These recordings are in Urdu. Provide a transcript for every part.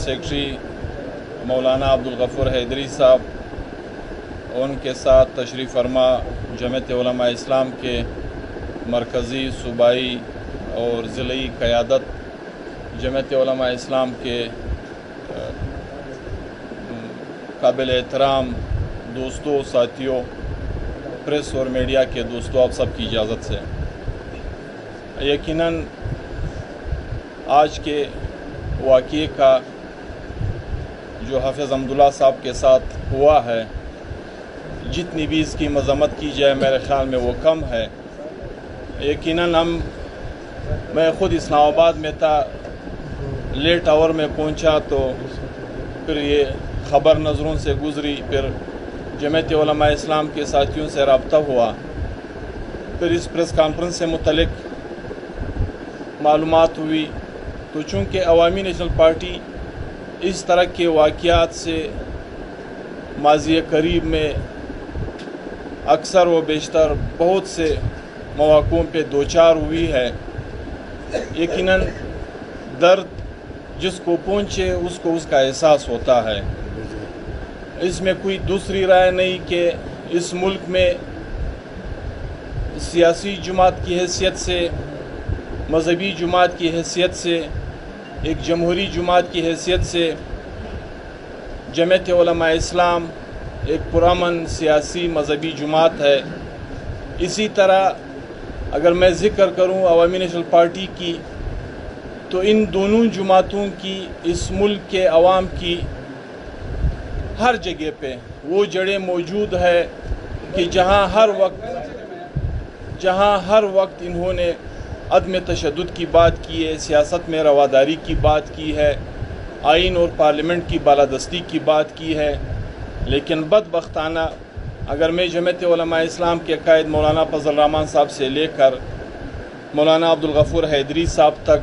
سیکرٹری مولانا عبدالغفور حیدری صاحب، ان کے ساتھ تشریف فرما جمعیت علماء اسلام کے مرکزی، صوبائی اور ضلعی قیادت، جمعیت علماء اسلام کے قابل احترام دوستوں، ساتھیوں، پریس اور میڈیا کے دوستوں، آپ سب کی اجازت سے یقیناً آج کے واقعے کا جو حافظ حمداللہ صاحب کے ساتھ ہوا ہے، جتنی بھی اس کی مذمت کی جائے میرے خیال میں وہ کم ہے۔ یقیناً میں خود اسلام آباد میں تھا، لیٹ آور میں پہنچا تو پھر یہ خبر نظروں سے گزری، پھر جمعیت علماء اسلام کے ساتھیوں سے رابطہ ہوا، پھر اس پریس کانفرنس سے متعلق معلومات ہوئی، تو چونکہ عوامی نیشنل پارٹی اس طرح کے واقعات سے ماضی قریب میں اکثر و بیشتر بہت سے مواقعوں پہ دوچار ہوئی ہے۔ یقیناً درد جس کو پہنچے اس کو اس کا احساس ہوتا ہے۔ اس میں کوئی دوسری رائے نہیں کہ اس ملک میں سیاسی جماعت کی حیثیت سے، مذہبی جماعت کی حیثیت سے، ایک جمہوری جماعت کی حیثیت سے جمعیت علماء اسلام ایک پرامن سیاسی مذہبی جماعت ہے۔ اسی طرح اگر میں ذکر کروں عوامی نیشنل پارٹی کی، تو ان دونوں جماعتوں کی اس ملک کے عوام کی ہر جگہ پہ وہ جڑیں موجود ہے کہ جہاں ہر وقت انہوں نے عدم تشدد کی بات کی ہے، سیاست میں رواداری کی بات کی ہے، آئین اور پارلیمنٹ کی بالادستی کی بات کی ہے۔ لیکن بدبختانہ اگر میں جمعیت علماء اسلام کے قائد مولانا فضل الرحمان صاحب سے لے کر مولانا عبدالغفور حیدری صاحب تک،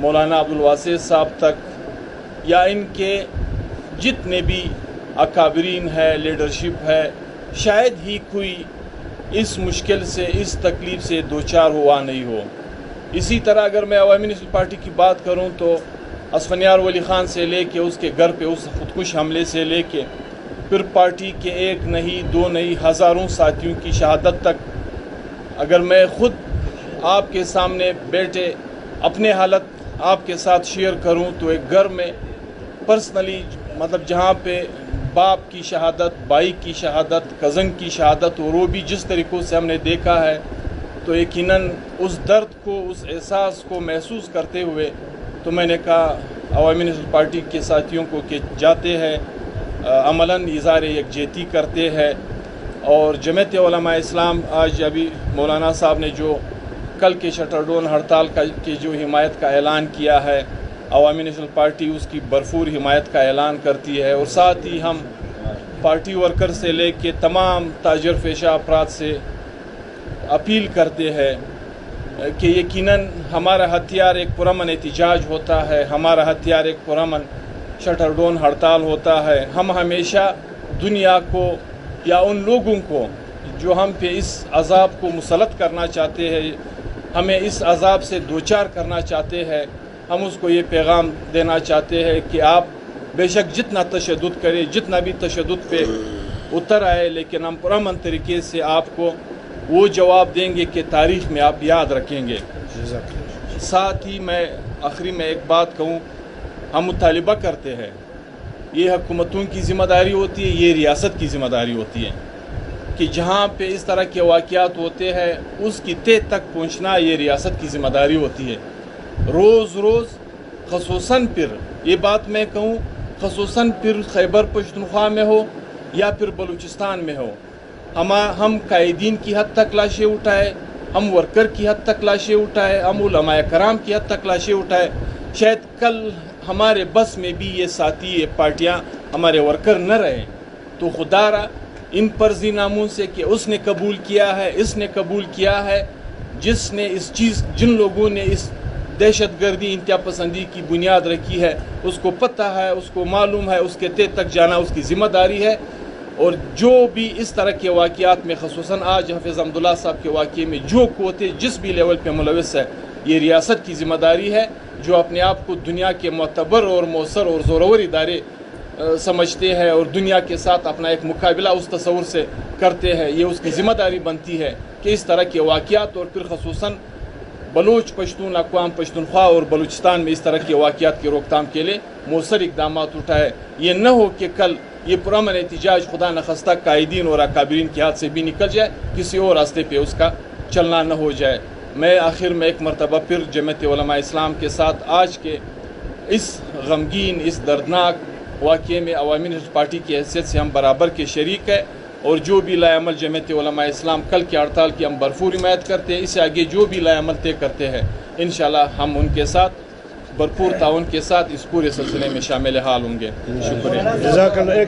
مولانا عبدالواسع صاحب تک، یا ان کے جتنے بھی اکابرین ہے، لیڈرشپ ہے، شاید ہی کوئی اس مشکل سے، اس تکلیف سے دوچار ہوا نہیں ہو۔ اسی طرح اگر میں عوامی نیشنل پارٹی کی بات کروں تو اسفندیار ولی خان سے لے کے اس کے گھر پہ اس خودکش حملے سے لے کے پھر پارٹی کے ایک نہیں، دو نہیں، ہزاروں ساتھیوں کی شہادت تک، اگر میں خود آپ کے سامنے بیٹھے اپنے حالت آپ کے ساتھ شیئر کروں تو ایک گھر میں پرسنلی جہاں پہ باپ کی شہادت، بھائی کی شہادت، کزن کی شہادت، اور وہ بھی جس طریقوں سے ہم نے دیکھا ہے، تو یقیناً اس درد کو، اس احساس کو محسوس کرتے ہوئے تو میں نے کہا عوامی نیشنل پارٹی کے ساتھیوں کو کہ جاتے ہیں عملاً اظہار یکجہتی کرتے ہیں، اور جمعیت علماء اسلام آج ابھی مولانا صاحب نے جو کل کے شٹر ڈاؤن ہڑتال کی جو حمایت کا اعلان کیا ہے، عوامی نیشنل پارٹی اس کی بھرپور حمایت کا اعلان کرتی ہے، اور ساتھ ہی ہم پارٹی ورکر سے لے کے تمام تاجر پیشہ افراد سے اپیل کرتے ہیں کہ یقیناً ہمارا ہتھیار ایک پرامن احتجاج ہوتا ہے، ہمارا ہتھیار ایک پرامن شٹر ڈاؤن ہڑتال ہوتا ہے۔ ہم ہمیشہ دنیا کو یا ان لوگوں کو جو ہم پہ اس عذاب کو مسلط کرنا چاہتے ہیں، ہمیں اس عذاب سے دوچار کرنا چاہتے ہیں، ہم اس کو یہ پیغام دینا چاہتے ہیں کہ آپ بے شک جتنا تشدد کریں، جتنا بھی تشدد پہ اتر آئے، لیکن ہم پرامن طریقے سے آپ کو وہ جواب دیں گے کہ تاریخ میں آپ یاد رکھیں گے۔ ساتھ ہی میں آخری میں ایک بات کہوں، ہم مطالبہ کرتے ہیں، یہ حکومتوں کی ذمہ داری ہوتی ہے، یہ ریاست کی ذمہ داری ہوتی ہے کہ جہاں پہ اس طرح کے واقعات ہوتے ہیں اس کی تہ تک پہنچنا یہ ریاست کی ذمہ داری ہوتی ہے۔ روز خصوصاً پھر یہ بات میں کہوں، خصوصاً پھر خیبر پختونخوا میں ہو یا پھر بلوچستان میں ہو، ہم قائدین کی حد تک لاشیں اٹھائے، ہم ورکر کی حد تک لاشیں اٹھائے، ہم علماء کرام کی حد تک لاشیں اٹھائے، شاید کل ہمارے بس میں بھی یہ ساتھی، یہ پارٹیاں، ہمارے ورکر نہ رہیں، تو خدا را ان فرضی ناموں سے کہ اس نے قبول کیا ہے، اس نے قبول کیا ہے، جن لوگوں نے اس دہشت گردی، انتہا پسندی کی بنیاد رکھی ہے، اس کو پتہ ہے، اس کو معلوم ہے، اس کے تہ تک جانا اس کی ذمہ داری ہے۔ اور جو بھی اس طرح کے واقعات میں، خصوصاً آج حافظ حمداللہ صاحب کے واقعے میں جو قوتیں جس بھی لیول پہ ملوث ہے، یہ ریاست کی ذمہ داری ہے جو اپنے آپ کو دنیا کے معتبر اور مؤثر اور زورور ادارے سمجھتے ہیں اور دنیا کے ساتھ اپنا ایک مقابلہ اس تصور سے کرتے ہیں، یہ اس کی ذمہ داری بنتی ہے کہ اس طرح کے واقعات اور پھر خصوصاً بلوچ پشتون اقوام پشتونخوا اور بلوچستان میں اس طرح کے واقعات کی روک تھام کے لیے مؤثر اقدامات اٹھائے۔ یہ نہ ہو کہ کل یہ پرامن احتجاج خدا نخواستہ قائدین اور اکابرین کے ہاتھ سے بھی نکل جائے، کسی اور راستے پہ اس کا چلنا نہ ہو جائے۔ میں آخر میں ایک مرتبہ پھر جمعیت علماء اسلام کے ساتھ آج کے اس غمگین اس دردناک واقعے میں عوامی نیشنل پارٹی کی حیثیت سے ہم برابر کے شریک ہیں، اور جو بھی لائے عمل جمعیت علماء اسلام کل کی ہڑتال کی ہم بھرپور حمایت کرتے ہیں۔ اس سے آگے جو بھی لائے عمل طے کرتے ہیں انشاءاللہ ہم ان کے ساتھ بھرپور تعاون کے ساتھ اس پورے سلسلے میں شامل حال ہوں گے۔ شکریہ۔